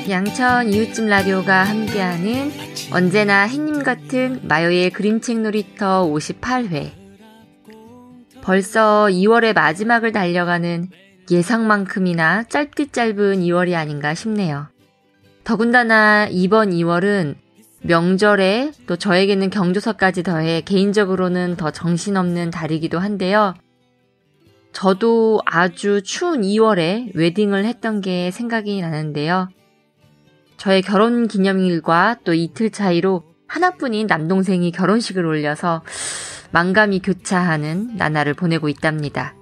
양천 이웃집 라디오가 함께하는 언제나 햇님 같은 마요의 그림책 놀이터 58회. 벌써 2월의 마지막을 달려가는 예상만큼이나 짧디 짧은 2월이 아닌가 싶네요. 더군다나 이번 2월은 명절에 또 저에게는 경조사까지 더해 개인적으로는 더 정신없는 달이기도 한데요. 저도 아주 추운 2월에 웨딩을 했던 게 생각이 나는데요. 저의 결혼기념일과 또 이틀 차이로 하나뿐인 남동생이 결혼식을 올려서 만감이 교차하는 나날을 보내고 있답니다.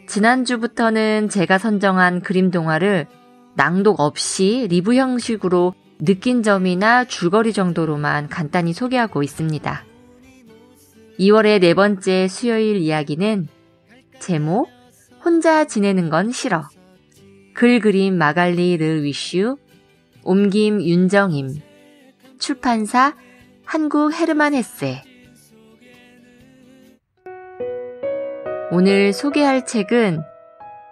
지난주부터는 제가 선정한 그림 동화를 낭독 없이 리뷰 형식으로 느낀 점이나 줄거리 정도로만 간단히 소개하고 있습니다. 2월의 네 번째 수요일 이야기는 제목 혼자 지내는 건 싫어. 글 그림 마갈리 르 위슈, 옮김 윤정임, 출판사 한국 헤르만 헤세. 오늘 소개할 책은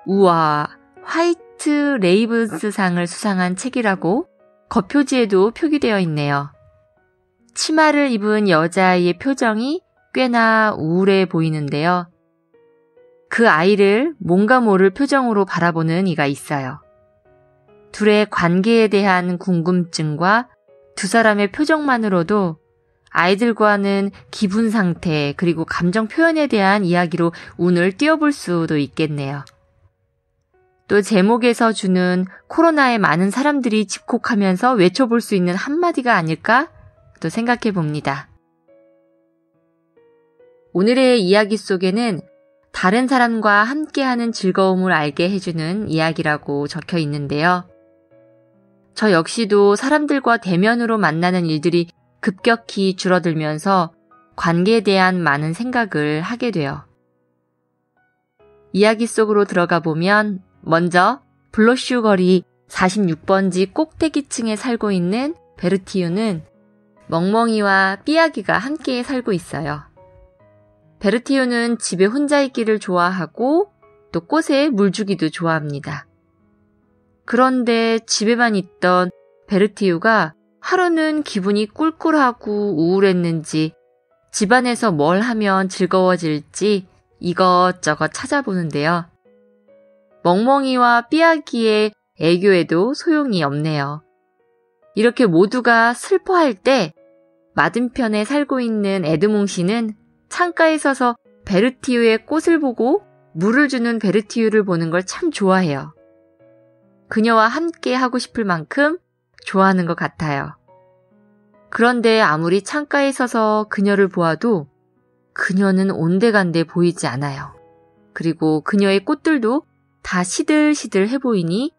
우와 화이트 레이븐스상을 수상한 책이라고 겉표지에도 표기되어 있네요. 치마를 입은 여자아이의 표정이 꽤나 우울해 보이는데요. 그 아이를 뭔가 모를 표정으로 바라보는 이가 있어요. 둘의 관계에 대한 궁금증과 두 사람의 표정만으로도 아이들과는 기분 상태 그리고 감정 표현에 대한 이야기로 운을 띄워볼 수도 있겠네요. 또 제목에서 주는 코로나에 많은 사람들이 집콕하면서 외쳐볼 수 있는 한마디가 아닐까 또 생각해 봅니다. 오늘의 이야기 속에는 다른 사람과 함께하는 즐거움을 알게 해주는 이야기라고 적혀 있는데요. 저 역시도 사람들과 대면으로 만나는 일들이 급격히 줄어들면서 관계에 대한 많은 생각을 하게 돼요. 이야기 속으로 들어가 보면 먼저 블러슈 거리 46번지 꼭대기층에 살고 있는 베르티유는 멍멍이와 삐아기가 함께 살고 있어요. 베르티유는 집에 혼자 있기를 좋아하고 또 꽃에 물 주기도 좋아합니다. 그런데 집에만 있던 베르티유가 하루는 기분이 꿀꿀하고 우울했는지 집안에서 뭘 하면 즐거워질지 이것저것 찾아보는데요. 멍멍이와 삐아기의 애교에도 소용이 없네요. 이렇게 모두가 슬퍼할 때 맞은편에 살고 있는 에드몽 씨는 창가에 서서 베르티유의 꽃을 보고 물을 주는 베르티유를 보는 걸 참 좋아해요. 그녀와 함께 하고 싶을 만큼 좋아하는 것 같아요. 그런데 아무리 창가에 서서 그녀를 보아도 그녀는 온데간데 보이지 않아요. 그리고 그녀의 꽃들도 다 시들시들해 보이니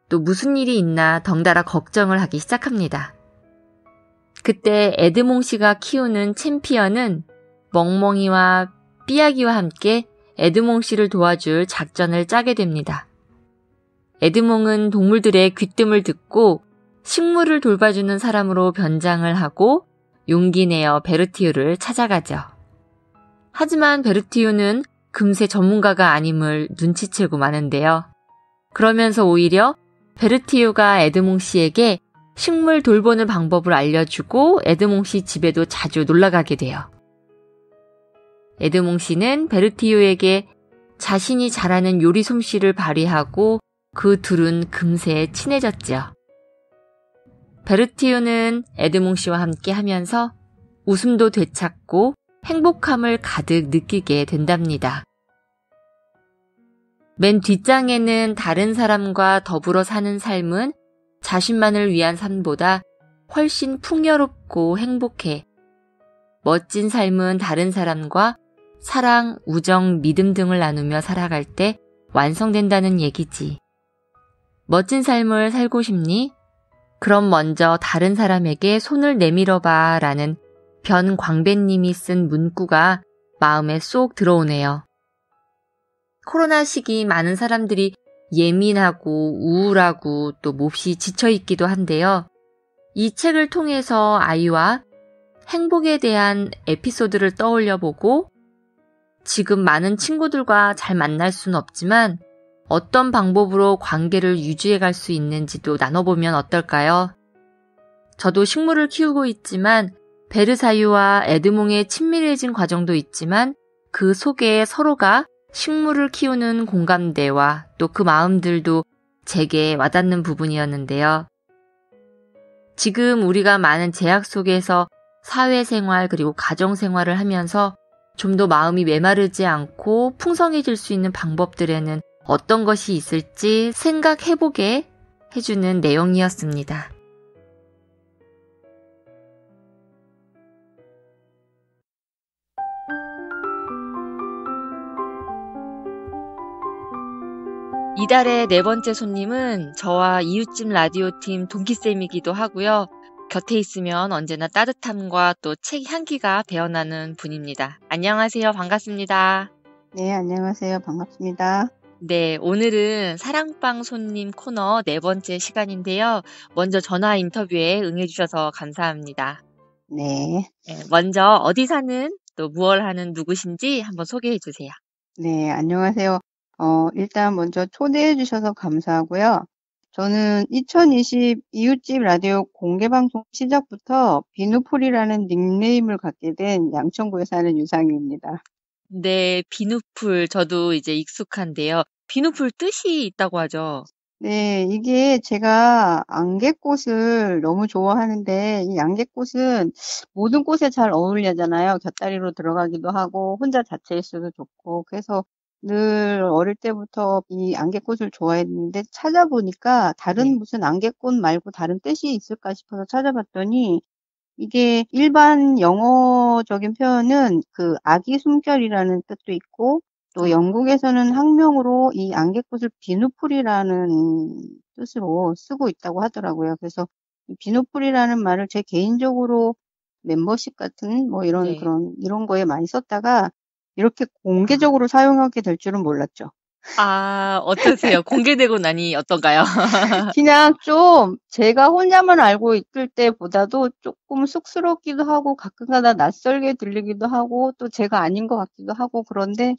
또 무슨 일이 있나 덩달아 걱정을 하기 시작합니다. 그때 에드몽 씨가 키우는 챔피언은 멍멍이와 삐아기와 함께 에드몽 씨를 도와줄 작전을 짜게 됩니다. 에드몽은 동물들의 귀뜸을 듣고 식물을 돌봐주는 사람으로 변장을 하고 용기 내어 베르티유를 찾아가죠. 하지만 베르티유는 금세 전문가가 아님을 눈치채고 마는데요. 그러면서 오히려 베르티유가 에드몽 씨에게 식물 돌보는 방법을 알려주고 에드몽 씨 집에도 자주 놀러가게 돼요. 에드몽 씨는 베르티유에게 자신이 잘하는 요리 솜씨를 발휘하고 그 둘은 금세 친해졌죠. 베르티유는 에드몽 씨와 함께 하면서 웃음도 되찾고 행복함을 가득 느끼게 된답니다. 맨 뒷장에는 다른 사람과 더불어 사는 삶은 자신만을 위한 삶보다 훨씬 풍요롭고 행복해. 멋진 삶은 다른 사람과 사랑, 우정, 믿음 등을 나누며 살아갈 때 완성된다는 얘기지. 멋진 삶을 살고 싶니? 그럼 먼저 다른 사람에게 손을 내밀어봐 라는 변광배님이 쓴 문구가 마음에 쏙 들어오네요. 코로나 시기 많은 사람들이 예민하고 우울하고 또 몹시 지쳐있기도 한데요. 이 책을 통해서 아이와 행복에 대한 에피소드를 떠올려보고 지금 많은 친구들과 잘 만날 수는 없지만 어떤 방법으로 관계를 유지해 갈 수 있는지도 나눠보면 어떨까요? 저도 식물을 키우고 있지만 베르사유와 에드몽의 친밀해진 과정도 있지만 그 속에 서로가 식물을 키우는 공감대와 또 그 마음들도 제게 와닿는 부분이었는데요. 지금 우리가 많은 제약 속에서 사회생활 그리고 가정생활을 하면서 좀 더 마음이 메마르지 않고 풍성해질 수 있는 방법들에는 어떤 것이 있을지 생각해보게 해주는 내용이었습니다. 이달의 네 번째 손님은 저와 이웃집 라디오팀 동기쌤이기도 하고요. 곁에 있으면 언제나 따뜻함과 또 책 향기가 배어나는 분입니다. 안녕하세요. 반갑습니다. 네, 안녕하세요. 반갑습니다. 네, 오늘은 사랑방 손님 코너 네 번째 시간인데요. 먼저 전화 인터뷰에 응해주셔서 감사합니다. 네. 먼저 어디 사는 또 무얼 하는 누구신지 한번 소개해 주세요. 네, 안녕하세요. 일단 먼저 초대해 주셔서 감사하고요. 저는 2020 이웃집 라디오 공개방송 시작부터 비누풀이라는 닉네임을 갖게 된 양천구에 사는 유상입니다. 네, 비누풀 저도 이제 익숙한데요. 비누풀 뜻이 있다고 하죠. 네, 이게 제가 안개꽃을 너무 좋아하는데 이 안개꽃은 모든 꽃에 잘 어울리잖아요. 곁다리로 들어가기도 하고 혼자 자체 있어도 좋고 그래서 늘 어릴 때부터 이 안개꽃을 좋아했는데 찾아보니까 다른 무슨 안개꽃 말고 다른 뜻이 있을까 싶어서 찾아봤더니 이게 일반 영어적인 표현은 그 아기 숨결이라는 뜻도 있고 또 영국에서는 학명으로 이 안개꽃을 비누풀이라는 뜻으로 쓰고 있다고 하더라고요. 그래서 이 비누풀이라는 말을 제 개인적으로 멤버십 같은 뭐 이런 이런 거에 많이 썼다가 이렇게 공개적으로 사용하게 될 줄은 몰랐죠. 어떠세요? 공개되고 나니 어떤가요? 그냥 좀 제가 혼자만 알고 있을 때보다도 조금 쑥스럽기도 하고 가끔가다 낯설게 들리기도 하고 또 제가 아닌 것 같기도 하고 그런데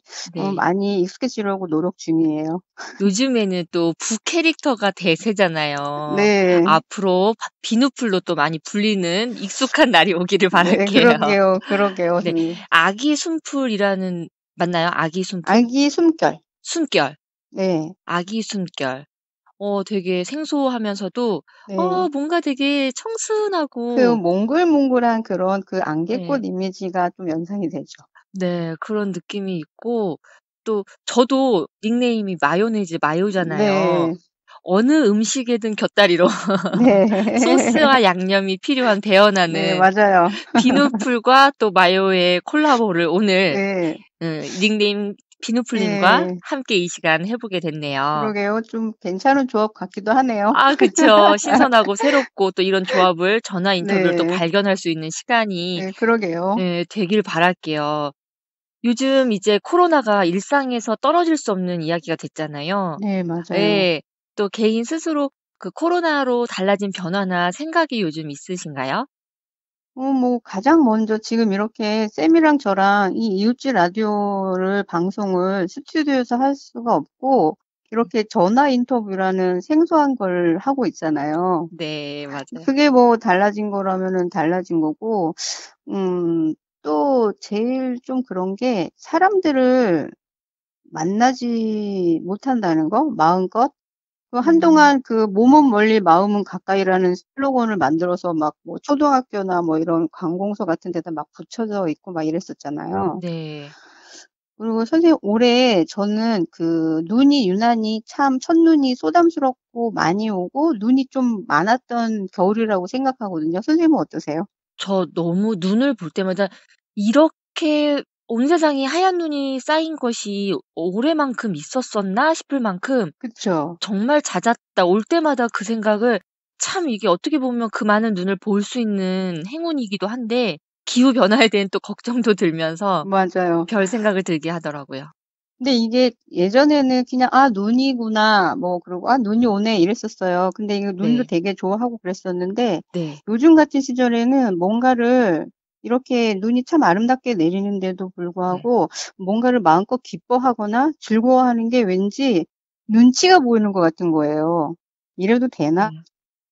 많이 익숙해지려고 노력 중이에요. 요즘에는 또 부캐릭터가 대세잖아요. 네. 앞으로 비누풀로 또 많이 불리는 익숙한 날이 오기를 바랄게요. 네, 그러게요. 네. 아기 숨풀이라는 맞나요? 아기 숨풀? 아기 숨결. 숨결. 네. 아기 숨결. 되게 생소하면서도 네. 뭔가 되게 청순하고 그 몽글몽글한 그런 그 안개꽃 이미지가 좀 연상이 되죠. 네, 그런 느낌이 있고 또 저도 닉네임이 마요잖아요. 네. 어느 음식에든 곁다리로 네. 소스와 양념이 필요한 네, 배어나는 맞아요. 비누풀과 또 마요의 콜라보를 오늘 네. 닉네임 비누풀님과 네. 함께 이 시간 해보게 됐네요. 그러게요. 좀 괜찮은 조합 같기도 하네요. 그쵸. 신선하고 새롭고 또 이런 조합을 전화 인터뷰를 또 네. 발견할 수 있는 시간이 네, 그러게요. 되길 바랄게요. 요즘 이제 코로나가 일상에서 떨어질 수 없는 이야기가 됐잖아요. 네, 맞아요. 네, 또 개인 스스로 그 코로나로 달라진 변화나 생각이 요즘 있으신가요? 뭐 가장 먼저 지금 이렇게 쌤이랑 저랑 이 이웃집 라디오를 방송을 스튜디오에서 할 수가 없고 이렇게 전화 인터뷰라는 생소한 걸 하고 있잖아요. 네, 맞아요. 그게 뭐 달라진 거라면은 달라진 거고 또 제일 좀 그런 게 사람들을 만나지 못한다는 거, 마음껏. 한동안 그 몸은 멀리 마음은 가까이라는 슬로건을 만들어서 막 뭐 초등학교나 뭐 이런 관공서 같은 데다 막 붙여져 있고 막 이랬었잖아요. 네. 그리고 선생님 올해 저는 그 눈이 유난히 참 첫눈이 쏟아스럽고 많이 오고 눈이 좀 많았던 겨울이라고 생각하거든요. 선생님은 어떠세요? 저 너무 눈을 볼 때마다 이렇게 온 세상에 하얀 눈이 쌓인 것이 올해만큼 있었었나 싶을 만큼 그쵸. 정말 잦았다. 올 때마다 그 생각을 참 이게 어떻게 보면 그 많은 눈을 볼 수 있는 행운이기도 한데 기후 변화에 대한 또 걱정도 들면서 맞아요. 별 생각을 들게 하더라고요. 근데 이게 예전에는 그냥 눈이구나 뭐 그러고 눈이 오네 이랬었어요. 근데 이거 눈도 되게 좋아하고 그랬었는데 요즘 같은 시절에는 뭔가를 이렇게 눈이 참 아름답게 내리는데도 불구하고 뭔가를 마음껏 기뻐하거나 즐거워하는 게 왠지 눈치가 보이는 것 같은 거예요. 이래도 되나?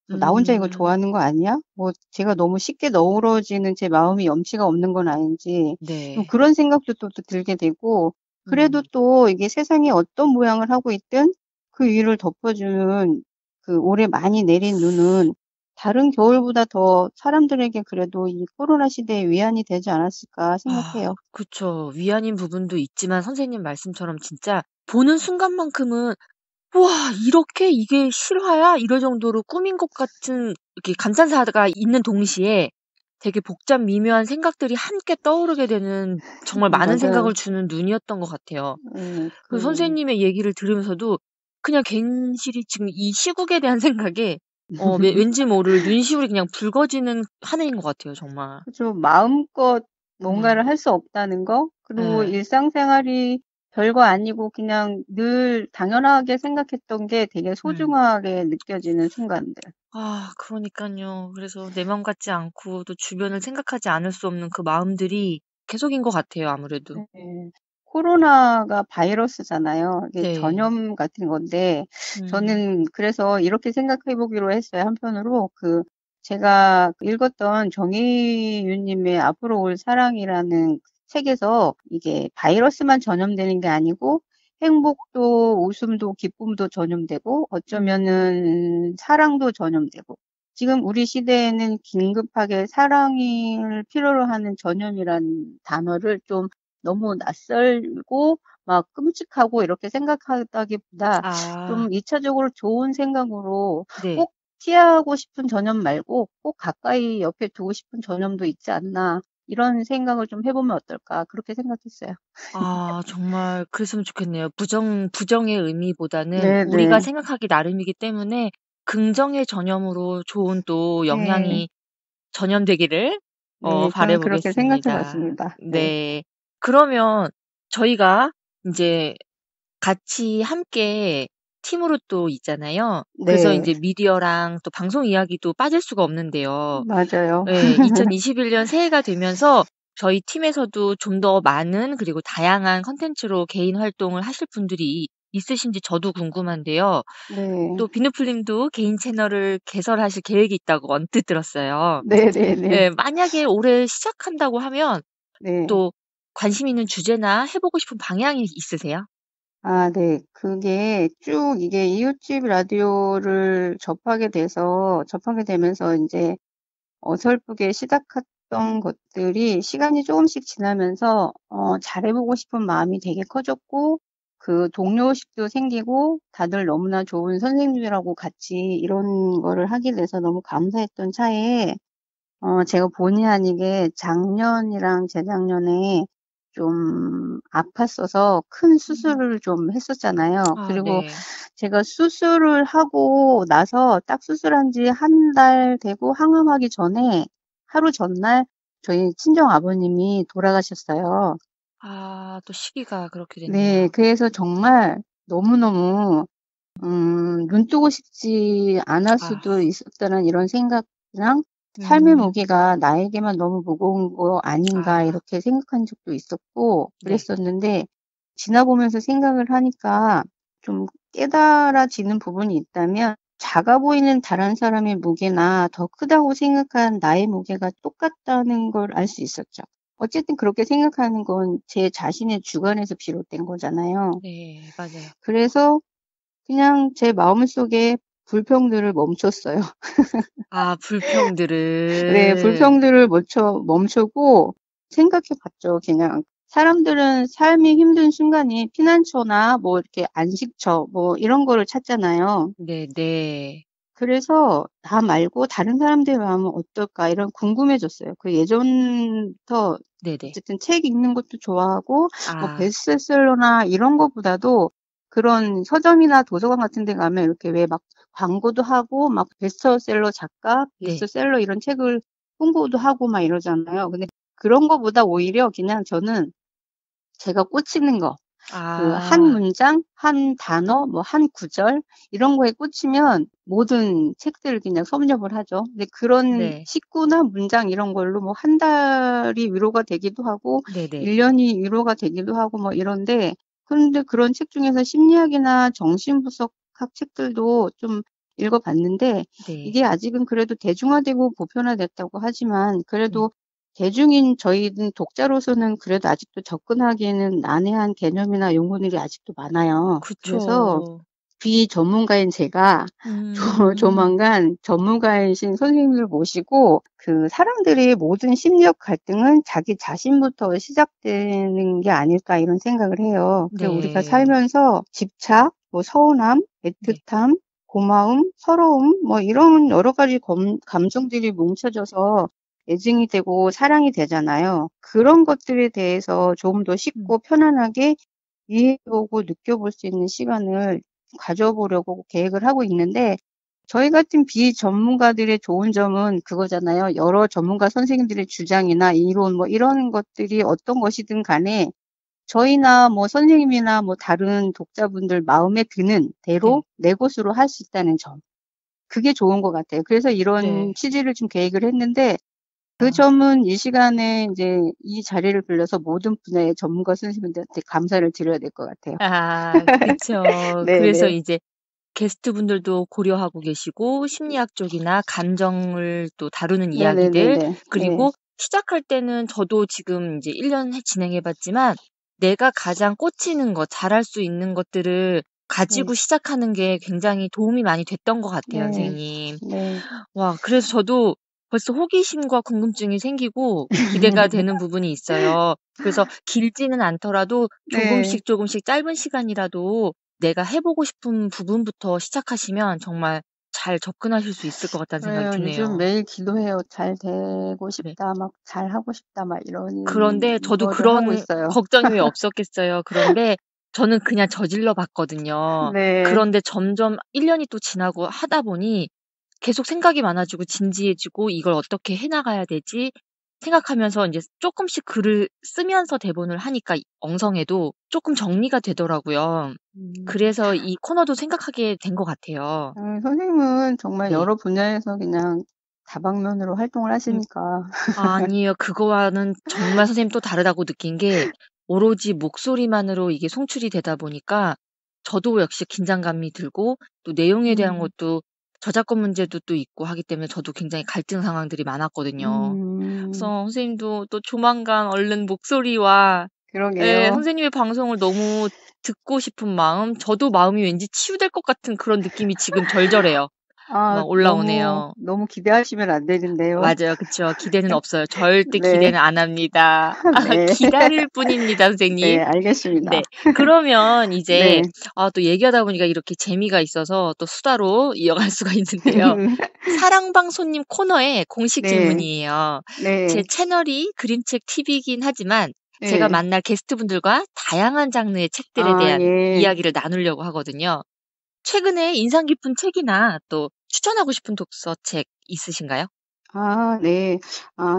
네. 나 혼자 이거 음, 좋아하는 거 아니야? 뭐 제가 너무 쉽게 너그러지는 제 마음이 염치가 없는 건 아닌지 좀 네. 그런 생각도 또 들게 되고 그래도 음. 또 이게 세상이 어떤 모양을 하고 있든 그 위를 덮어주는 그 올해 많이 내린 눈은 다른 겨울보다 더 사람들에게 그래도 이 코로나 시대에 위안이 되지 않았을까 아, 생각해요. 그쵸. 위안인 부분도 있지만 선생님 말씀처럼 진짜 보는 순간만큼은 "우와 이렇게 이게 실화야?" 이럴 정도로 꾸민 것 같은 이렇게 감탄사가 있는 동시에 되게 복잡 미묘한 생각들이 함께 떠오르게 되는 정말 많은 맞아요. 생각을 주는 눈이었던 것 같아요. 예, 그 선생님의 얘기를 들으면서도 그냥 괜시리 지금 이 시국에 대한 생각에 왠지 모를 눈시울이 그냥 붉어지는 한 해인 것 같아요 정말. 그죠. 마음껏 네. 뭔가를 할 수 없다는 거, 그리고 예. 일상생활이 별거 아니고 그냥 늘 당연하게 생각했던 게 되게 음. 소중하게 느껴지는 순간들. 아 그러니깐요. 그래서 내 맘 같지 않고 또 주변을 생각하지 않을 수 없는 그 마음들이 계속인 것 같아요 아무래도. 네. 코로나가 바이러스잖아요. 이게 네. 전염 같은 건데, 음. 저는 그래서 이렇게 생각해 보기로 했어요. 한편으로, 제가 읽었던 정의윤님의 앞으로 올 사랑이라는 책에서 이게 바이러스만 전염되는 게 아니고, 행복도 웃음도 기쁨도 전염되고, 음. 어쩌면은 사랑도 전염되고, 지금 우리 시대에는 긴급하게 사랑을 필요로 하는 전염이라는 단어를 좀 너무 낯설고 막 끔찍하고 이렇게 생각하다기보다 아 좀 2차적으로 좋은 생각으로 네. 꼭 피하고 싶은 전염 말고 꼭 가까이 옆에 두고 싶은 전염도 있지 않나 이런 생각을 좀 해보면 어떨까 그렇게 생각했어요. 아 정말 그랬으면 좋겠네요. 부정의 의미보다는 우리가 네네. 생각하기 나름이기 때문에 긍정의 전염으로 좋은 또 네. 영향이 전염되기를 네. 바라 저는 그렇게 생각해 보겠습니다. 봤습니다. 네. 네. 그러면 저희가 인제 같이 함께 팀으로 또 있잖아요. 그래서 네. 인제 미디어랑 또 방송 이야기도 빠질 수가 없는데요. 맞아요. 예. 2021년 새해가 되면서 저희 팀에서도 좀 더 많은 그리고 다양한 콘텐츠로 개인 활동을 하실 분들이 있으신지 저도 궁금한데요. 네. 또 비누풀 님도 개인 채널을 개설하실 계획이 있다고 언뜻 들었어요. 네네네. 예. 만약에 올해 시작한다고 하면 네. 또 관심 있는 주제나 해 보고 싶은 방향이 있으세요? 아 네. 그게 쭉 이게 이웃집 라디오를 접하게 되면서 인제 어설프게 시작했던 것들이 시간이 쪼금씩 지나면서 잘해 보고 싶은 마음이 되게 커졌고 그 동료의식도 생기고 다들 너무나 좋은 선생님들하고 같이 이런 거를 하게 돼서 너무 감사했던 차에 제가 본의 아니게 작년이랑 재작년에 좀 아팠어서 큰 수술을 좀 했었잖아요. 아 그리고 네. 제가 수술을 하고 나서 딱 수술한 지 한 달 되고 항암하기 전에 하루 전날 저희 친정 아버님이 돌아가셨어요. 아 또 시기가 그렇게 네. 됐네요. 그래서 정말 너무너무 눈 뜨고 싶지 않을 아. 수도 있었다는 이런 생각이랑 '삶의 음. 무게가 나에게만 너무 무거운 거 아닌가.' 아 이렇게 생각한 적도 있었고 네. 그랬었는데 지나 보면서 생각을 하니까 좀 깨달아지는 부분이 있다면 작아 보이는 다른 사람의 무게나 더 크다고 생각한 나의 무게가 똑같다는 걸 알 수 있었죠. 어쨌든 그렇게 생각하는 건 제 자신의 주관에서 비롯된 거잖아요. 네. 맞아요. 그래서 그냥 제 마음속에 불평들을 멈췄어요. 아 네. 불평들을. 불평들을 멈추고 생각해 봤죠 그냥. 사람들은 삶이 힘든 순간이 피난처나 뭐 이렇게 안식처 뭐 이런 거를 찾잖아요. 네네. 그래서 '나 말고 다른 사람들의 마음은 어떨까?' 이런 궁금해졌어요. 예전부터 네네. 어쨌든 책 읽는 것도 좋아하고 뭐 아 베스트셀러나 이런 거보다도 그런 서점이나 도서관 같은 데 가면 이렇게 왜 막 광고도 하고 막 베스트셀러 작가, 네. 베스트셀러 이런 책을 홍보도 하고 막 이러잖아요. 근데 그런 거보다 오히려 그냥 저는 제가 꽂히는 거 한 아 문장, 한 단어, 뭐 한 구절 이런 거에 꽂히면 모든 책들을 그냥 섭렵을 하죠. 근데 그런 네. 식구나 문장 이런 걸로 뭐 한 달이 위로가 되기도 하고 네네. 1 년이 위로가 되기도 하고 뭐 이런데 그런데 그런 책 중에서 심리학이나 정신분석학 책들도 좀 읽어봤는데 네. 이게 아직은 그래도 대중화되고 보편화됐다고 하지만 네. 그래도 대중인 저희는 독자로서는 그래도 아직도 접근하기에는 난해한 개념이나 용어들이 아직도 많아요. 그래서 그쵸. 비전문가인 제가 음. 조만간 전문가이신 선생님을 모시고 그 사람들의 모든 심리적 갈등은 자기 자신부터 시작되는 게 아닐까 이런 생각을 해요. 그리고 우리가 네. 살면서 집착, 뭐 서운함, 네. 애틋함, 고마움, 서러움, 뭐 이런 여러 가지 감정들이 뭉쳐져서 애증이 되고 사랑이 되잖아요. 그런 것들에 대해서 조금 더 음. 쉽고 편안하게 이해해보고 느껴볼 수 있는 시간을 가져보려고 계획을 하고 있는데 저희 같은 비전문가들의 좋은 점은 그거잖아요. 여러 전문가 선생님들의 주장이나 이론 뭐 이런 것들이 어떤 것이든 간에 저희나 뭐 선생님이나 뭐 다른 독자분들 마음에 드는 대로 네. 내 것으로 할 수 있다는 점. 그게 좋은 것 같아요. 그래서 이런 네. 취지를 좀 계획을 했는데 그 아. 점은 이 시간에 이제 이 자리를 빌려서 모든 분야의 전문가 선생님들한테 감사를 드려야 될 것 같아요. 아 그쵸. 그래서 네네. 이제 게스트분들도 고려하고 계시고 심리학 쪽이나 감정을 또 다루는 이야기들 네네네네. 네. 그리고 시작할 때는 저도 지금 이제 1년 진행해 봤지만 내가 가장 꽂히는 것, 잘할 수 있는 것들을 네. 가지고 시작하는 게 굉장히 도움이 많이 됐던 것 같아요, 네. 선생님. 네. 와 그래서 저도 벌써 호기심과 궁금증이 생기고 기대가 되는 부분이 있어요. 그래서 길지는 않더라도 네. 조금씩 짧은 시간이라도 내가 해 보고 싶은 부분부터 시작하시면 정말 잘 접근하실 수 있을 것 같다는 생각이 그래요. 요즘 드네요. 매일 기도해요. '잘 되고 네. 싶다.' 막 '잘하고 싶다.' 막 그런데 이런 저도 거를 하고 그런 있어요. 걱정이 왜 없었겠어요. 그런데 저는 그냥 저질러 봤거든요. 네. 그런데 점점 1 년이 또 지나고 하다 보니 계속 생각이 많아지고 진지해지고 '이걸 어떻게 해 나가야 되지?' 생각하면서 인제 쪼끔씩 글을 쓰면서 대본을 하니까 엉성해도 쪼끔 정리가 되더라고요. 음. 그래서 이 코너도 생각하게 된 것 같아요. 선생님은 정말 네. 여러 분야에서 그냥 다방면으로 활동을 음 하시니까. 아니에요. 그거와는 정말 선생님 또 다르다고 느낀 게 오로지 목소리만으로 이게 송출이 되다 보니까 저도 역시 긴장감이 들고 또 내용에 대한 음. 것도 저작권 문제도 또 있고 하기 때문에 저도 굉장히 갈등 상황들이 많았거든요. 그래서 음. 선생님도 또 조만간 얼른 목소리와 예 그러게요. 선생님의 방송을 너무 듣고 싶은 마음, 저도 마음이 왠지 치유될 것 같은 그런 느낌이 지금 절절해요. 아 막 너무, 올라오네요. 너무 기대하시면 안 되는데요. 맞아요. 그쵸. 기대는 없어요. 절대 네. 기대는 안 합니다. 네. 기다릴 뿐입니다, 선생님. 네. 알겠습니다. 네. 그러면 이제 네. 또 얘기하다 보니까 이렇게 재미가 있어서 또 수다로 이어갈 수가 있는데요. 사랑방 손님 코너의 공식 네. 질문이에요. 제 네. 채널이 그림책 TV이긴 하지만 제가 네. 만날 게스트분들과 다양한 장르의 책들에 아 대한 예. 이야기를 나누려고 하거든요. 최근에 인상 깊은 책이나 또 추천하고 싶은 독서책 있으신가요? 아 네.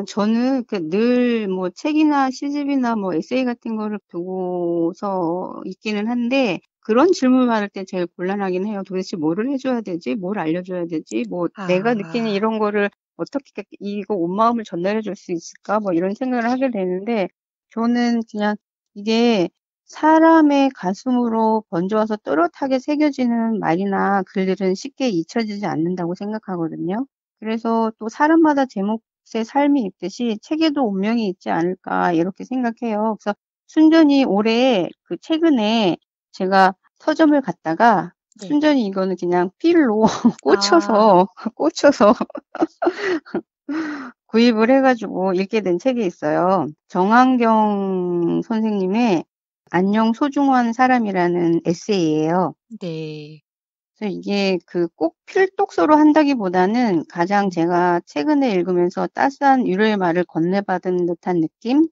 저는 그 늘 뭐 책이나 시집이나 뭐 에세이 같은 거를 보고서 읽기는 한데 그런 질문을 받을 때 제일 곤란하긴 해요. '도대체 뭐를 해 줘야 되지? 뭘 알려 줘야 되지? 뭐 내가 느끼는 아. 이런 거를 어떻게 이거 온 마음을 전달해 줄 수 있을까?' 뭐 이런 생각을 하게 되는데 저는 그냥 이게 사람의 가슴으로 번져와서 또렷하게 새겨지는 말이나 글들은 쉽게 잊혀지지 않는다고 생각하거든요. 그래서 또 '사람마다 제몫의 삶이 있듯이 책에도 운명이 있지 않을까.' 이렇게 생각해요. 그래서 순전히 올해 그 최근에 제가 서점을 갔다가 네. 순전히 이거는 그냥 필로 아. 꽂혀서 꽂혀서 구입을 해 가지고 읽게 된 책이 있어요. 정한경 선생님의 안녕 소중한 사람이라는 에세이예요. 네. 그래서 이게 그 꼭 필독서로 한다기보다는 가장 음. 제가 최근에 읽으면서 따스한 위로의 말을 건네받은 듯한 느낌?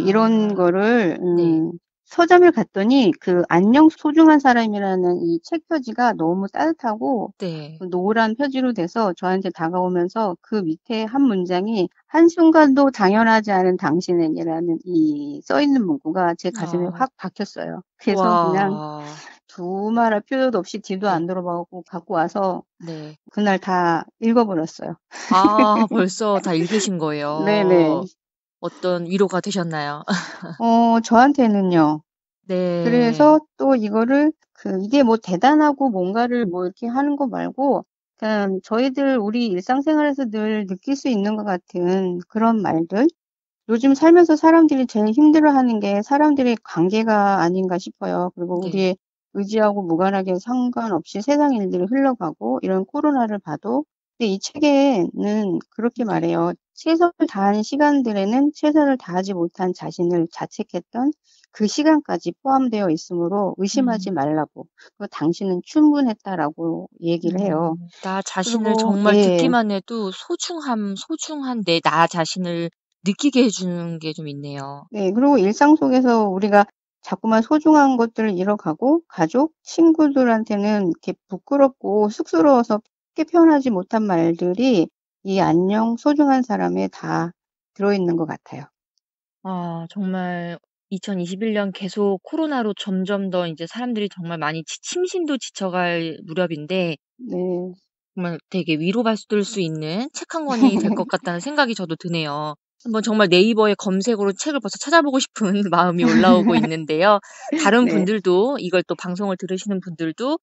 이런 아. 거를 네. 서점을 갔더니 그 안녕 소중한 사람이라는 이 책 표지가 너무 따뜻하고 네. 그 노란 표지로 돼서 저한테 다가오면서 그 밑에 한 문장이 "한순간도 당연하지 않은 당신에게라는 이 써 있는 문구가 제 가슴에 아. 확 박혔어요. 그래서 그냥 와. 두말할 필요도 없이 뒤도 안 네. 돌아보고 갖고 와서 네. 그날 다 읽어 버렸어요. 벌써 다 읽으신 거예요. 네네. 어떤 위로가 되셨나요? 저한테는요. 네. 그래서 또 이거를 이게 뭐 대단하고 뭔가를 뭐 이렇게 하는 거 말고 그냥 저희들 우리 일상생활에서 늘 느낄 수 있는 것 같은 그런 말들. 요즘 살면서 사람들이 제일 힘들어하는 게 사람들의 관계가 아닌가 싶어요. 그리고 네. 우리의 의지하고 무관하게 상관없이 세상 일들이 흘러가고 이런 코로나를 봐도 근데 이 책에는 그렇게 네. 말해요. 최선을 다한 시간들에는 최선을 다하지 못한 자신을 자책했던 그 시간까지 포함되어 있으므로 의심하지 음. 말라고. 그리고 당신은 충분했다라고 얘기를 해요. 나 자신을 그리고 정말 예. 듣기만 해도 소중한 내 나 자신을 느끼게 해주는 게 좀 있네요. 네. 그리고 일상 속에서 우리가 자꾸만 소중한 것들을 잃어가고 가족, 친구들한테는 이렇게 부끄럽고 쑥스러워서 쉽게 표현하지 못한 말들이 이 안녕 소중한 사람에 다 들어있는 것 같아요. 정말 2021년 계속 코로나로 점점 더 이제 사람들이 정말 많이 심신도 지쳐갈 무렵인데 네. 정말 되게 위로받을 수 있는 책 한 권이 될 것 같다는 생각이 저도 드네요. 한번 정말 네이버에 검색으로 책을 벌써 찾아보고 싶은 마음이 올라오고 있는데요. 다른 네. 분들도 이걸 또 방송을 들으시는 분들도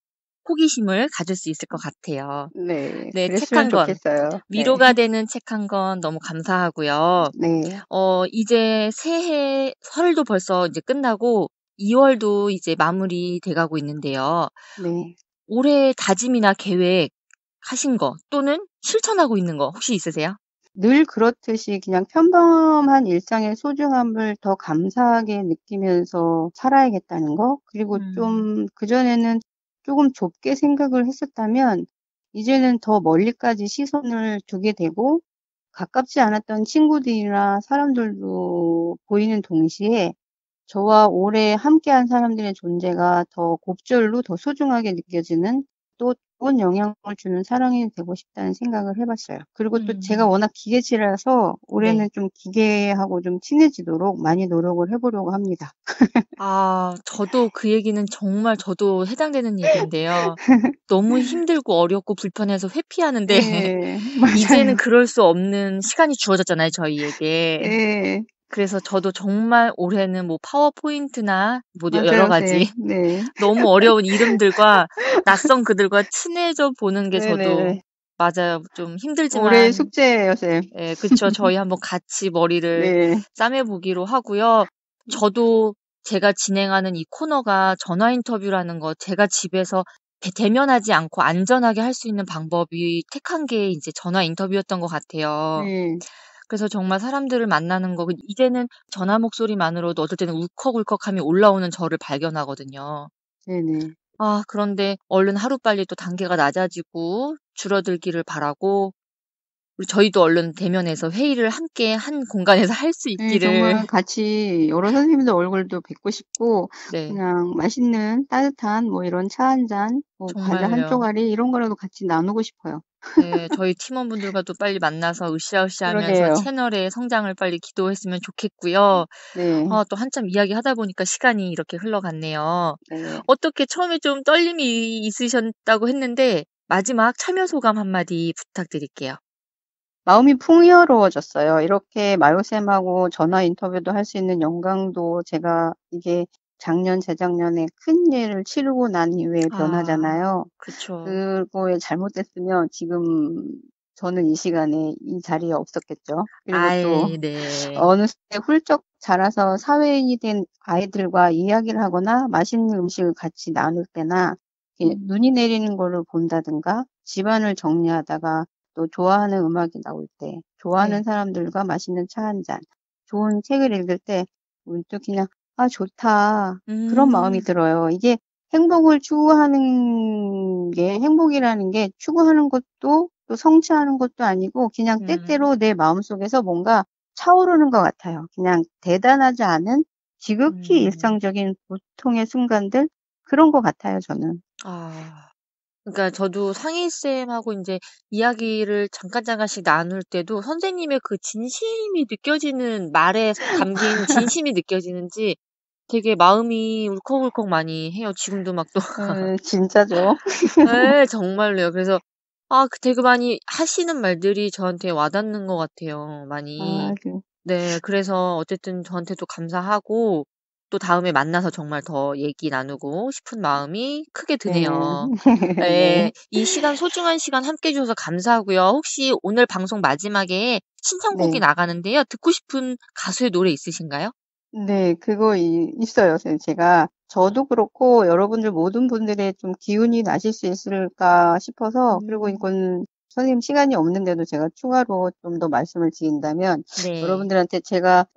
호기심을 가질 수 있을 것 같아요. 네. 네, 책 그랬으면 한 권. 좋겠어요. 네. 위로가 되는 책 한 권 너무 감사하고요. 네. 이제 새해 설도 벌써 이제 끝나고 2월도 이제 마무리돼 가고 있는데요. 네. 올해 다짐이나 계획 하신 거 또는 실천하고 있는 거 혹시 있으세요? 늘 그렇듯이 그냥 평범한 일상의 소중함을 더 감사하게 느끼면서 살아야겠다는 거. 그리고 음. 좀 그전에는 조금 좁게 생각을 했었다면 이제는 더 멀리까지 시선을 두게 되고 가깝지 않았던 친구들이나 사람들도 보이는 동시에 저와 오래 함께한 사람들의 존재가 더 곱절로 더 소중하게 느껴지는 또 좋은 영향을 주는 사람이 되고 싶다는 생각을 해 봤어요. 그리고 또 제가 음. 워낙 기계치라서 네. 올해는 좀 기계하고 좀 친해지도록 많이 노력을 해 보려고 합니다. 저도 그 얘기는 정말 저도 해당되는 얘기인데요. 너무 힘들고 어렵고 불편해서 회피하는데 예. 이제는 맞아요. 그럴 수 없는 시간이 주어졌잖아요, 저희에게. 예. 그래서 저도 정말 올해는 뭐 파워포인트나 뭐 여러 맞아요, 가지 쌤. 네. 너무 어려운 이름들과 낯선 그들과 친해져 보는 게 저도 네네네. 맞아요. 좀 올해의 힘들지만 숙제예요, 쌤. 예, 그쵸. 저희 한번 같이 머리를 네. 싸매 보기로 하고요. 저도 제가 진행하는 이 코너가 전화 인터뷰라는 거 제가 집에서 대면하지 않고 안전하게 할 수 있는 방법이 택한 게 이제 전화 인터뷰였던 것 같아요. 네. 그래서 정말 사람들을 만나는 거 이제는 전화 목소리만으로도 어떨 때는 울컥울컥함이 올라오는 저를 발견하거든요. 네네. 그런데 얼른 하루빨리 또 단계가 낮아지고 줄어들기를 바라고 우리 저희도 얼른 대면해서 회의를 함께 한 공간에서 할 수 네. 있기를. 정말 같이 여러 선생님들 얼굴도 뵙고 싶고 네. 그냥 맛있는 따뜻한 뭐 이런 차 한 잔, 뭐 과자 한 정말요. 쪼가리 이런 거라도 같이 나누고 싶어요. 네. 저희 팀원분들과도 빨리 만나서 으쌰으쌰하면서 그러게요. 채널의 성장을 빨리 기도했으면 좋겠고요. 네. 또 한참 이야기하다 보니까 시간이 이렇게 흘러갔네요. 네. 어떻게 처음에 좀 떨림이 있으셨다고 했는데 마지막 참여 소감 한마디 부탁드릴게요. 마음이 풍요로워졌어요. 이렇게 마요쌤하고 전화 인터뷰도 할 수 있는 영광도 제가 이게 작년, 재작년에 큰 일을 치르고 난 이후의 아, 변화잖아요. 그쵸. 그거에 잘못됐으면 지금 저는 이 시간에 이 자리에 없었겠죠. 그리고 또 아이, 네. 어느새 훌쩍 자라서 사회인이 된 아이들과 이야기를 하거나 맛있는 음식을 같이 나눌 때나 이렇게 음, 눈이 내리는 거를 본다든가 집안을 정리하다가 또 좋아하는 음악이 나올 때, 좋아하는 네. 사람들과 맛있는 차 한 잔, 좋은 책을 읽을 때 문득 그냥 '아 좋다.' 그런 마음이 음, 들어요. 이게 행복을 추구하는 게 행복이라는 게 추구하는 것도 또 성취하는 것도 아니고 그냥 음, 때때로 내 마음속에서 뭔가 차오르는 것 같아요. 그냥 대단하지 않은 지극히 음. 일상적인 보통의 순간들 그런 것 같아요 저는. 아. 그러니까 저도 상희쌤하고 인제 이야기를 잠깐씩 나눌 때도 선생님의 그 진심이 느껴지는 말에 담긴 진심이 느껴지는지 되게 마음이 울컥울컥 많이 해요. 지금도 막 또 진짜죠. 예, 정말로요. 그래서 되게 많이 하시는 말들이 저한테 와 닿는 것 같아요, 아 많이. 그 네. 그래서 어쨌든 저한테도 감사하고 또 다음에 만나서 정말 더 얘기 나누고 싶은 마음이 크게 드네요. 네. 네, 이 시간 소중한 시간 함께 해주셔서 감사하고요. 혹시 오늘 방송 마지막에 신청곡이 네. 나가는데요. 듣고 싶은 가수의 노래 있으신가요? 네, 그거 있어요. 제가 저도 그렇고 여러분들 모든 분들의 좀 기운이 나실 수 있을까 싶어서 그리고 이건 선생님 시간이 없는데도 제가 추가로 좀 더 말씀을 드린다면 네. 여러분들한테 제가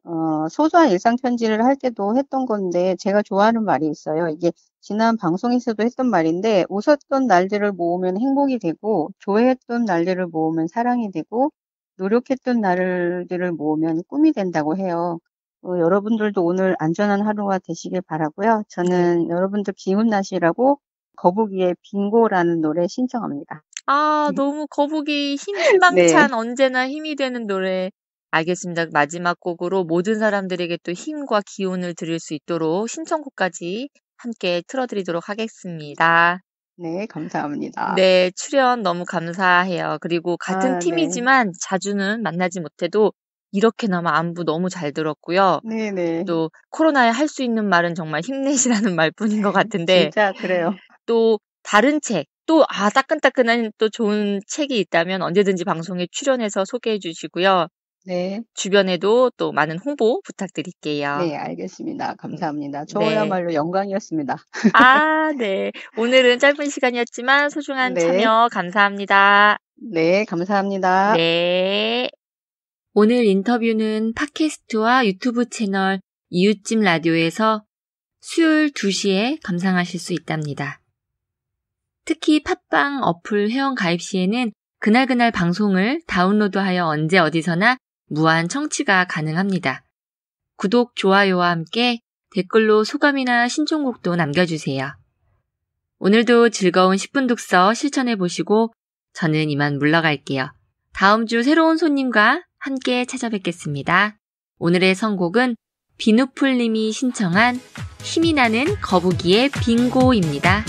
소소한 일상 편지를 할 때도 했던 건데 제가 좋아하는 말이 있어요. 이게 지난 방송에서도 했던 말인데 웃었던 날들을 모으면 행복이 되고 좋아했던 날들을 모으면 사랑이 되고 노력했던 날들을 모으면 꿈이 된다고 해요. 여러분들도 오늘 안전한 하루가 되시길 바라고요. 저는 여러분들 기운 나시라고 거북이의 빙고라는 노래 신청합니다. 아, 너무 거북이 네. 희망찬 언제나 힘이 되는 노래. 알겠습니다. 마지막 곡으로 모든 사람들에게 또 힘과 기운을 드릴 수 있도록 신청곡까지 함께 틀어드리도록 하겠습니다. 네, 감사합니다. 네, 출연 너무 감사해요. 그리고 같은 네. 팀이지만 자주는 만나지 못해도 이렇게나마 안부 너무 잘 들었고요. 네네. 또 코로나에 할 수 있는 말은 정말 힘내시라는 말뿐인 것 같은데 진짜 그래요. 또 다른 책, 또 따끈따끈한 또 좋은 책이 있다면 언제든지 방송에 출연해서 소개해 주시고요. 네. 주변에도 또 많은 홍보 부탁드릴게요. 네, 알겠습니다. 감사합니다. 네. 저야말로 영광이었습니다. 아, 네. 오늘은 짧은 시간이었지만 소중한 네. 참여 감사합니다. 네, 감사합니다. 네. 오늘 인터뷰는 팟캐스트와 유튜브 채널 이웃집 라디오에서 수요일 2시에 감상하실 수 있답니다. 특히 팟빵 어플 회원 가입 시에는 그날그날 방송을 다운로드하여 언제 어디서나 무한 청취가 가능합니다. 구독, 좋아요와 함께 댓글로 소감이나 신청곡도 남겨주세요. 오늘도 즐거운 10분 독서 실천해보시고 저는 이만 물러갈게요. 다음 주 새로운 손님과 함께 찾아뵙겠습니다. 오늘의 선곡은 비누풀님이 신청한 힘이 나는 거북이의 빙고입니다.